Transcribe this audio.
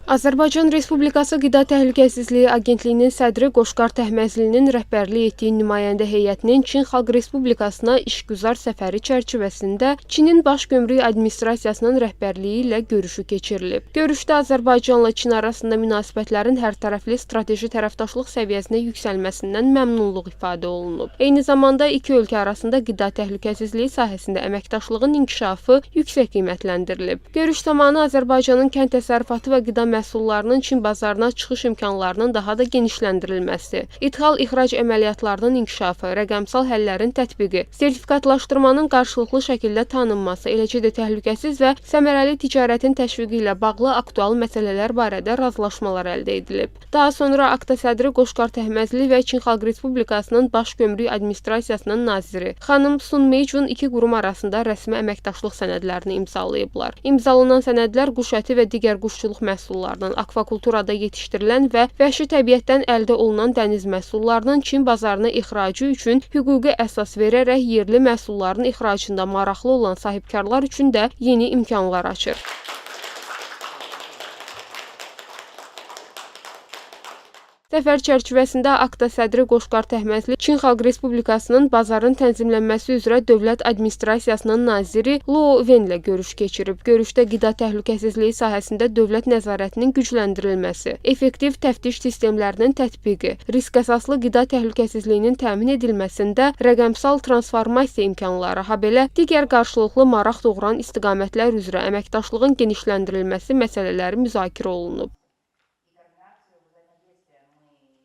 Azərbaycan Respublikası Qida Təhlükəsizliyi Agentliyinin sədri Qoşqar Təhməzlinin rəhbərlik etdiyi nümayəndə heyətinin Çin Xalq Respublikasına işgüzar səfəri çərçivəsində Çinin Baş Gömrük Administrasiyasının rəhbərliyi ilə görüşü keçirilib. Görüşdə Azərbaycanla Çin arasında münasibətlərin hərtərəfli strateji tərəfdaşlıq səviyyəsinə yüksəlməsindən məmnunluq ifadə olunub. Eyni zamanda iki ölkə arasında qida təhlükəsizliyi sahəsində əməkdaşlığın inkişafı yüksək qiymətləndirilib. Görüş zamanı Azərbaycanın kənd təsərrüfatı və qida məhsullarının Çin bazarına çıxış imkanlarının daha da genişləndirilməsi, ithal-ixrac əməliyyatlarının inkişafı, rəqəmsal həllərin tətbiqi, sertifikatlaşdırmanın qarşılıqlı şəkildə tanınması, eləcə də təhlükəsiz və səmərəli ticarətin təşviqi ilə bağlı aktual məsələlər barədə razılaşmalar əldə edilib. Daha sonra akta sədri Qoşqar Təhməzli və Çin Xalq Respublikasının Baş Gömrük Administrasiyasının naziri xanım Sun Meijun iki qurum arasında rəsmi əməkdaşlıq sənədlərini imzalayıblar. İmzalanan sənədlər quş əti və digər quşçuluq məhsullarının, akvakulturada yetişdirilən və vəhşi təbiətdən əldə olunan dəniz məhsullarının Çin bazarına ixracı üçün hüquqi əsas verərək yerli məhsulların ixracında maraqlı olan sahibkarlar üçün də yeni imkanlar açır. Səfər çərçivəsində akta sədri Qoşqar Təhməzli Çin Xalq Respublikasının bazarın tənzimlənməsi üzrə Dövlət Administrasiyasının naziri Luo Wen ilə görüş keçirib. Görüşdə qida təhlükəsizliyi sahəsində dövlət nəzarətinin gücləndirilməsi, effektiv təftiş sistemlərinin tətbiqi, risk əsaslı qida təhlükəsizliyinin təmin edilməsində rəqəmsal transformasiya imkanları, habelə digər qarşılıqlı maraq doğuran istiqamətlər üzrə əməkdaşlığın genişləndirilməsi məsələləri müzakirə olunub.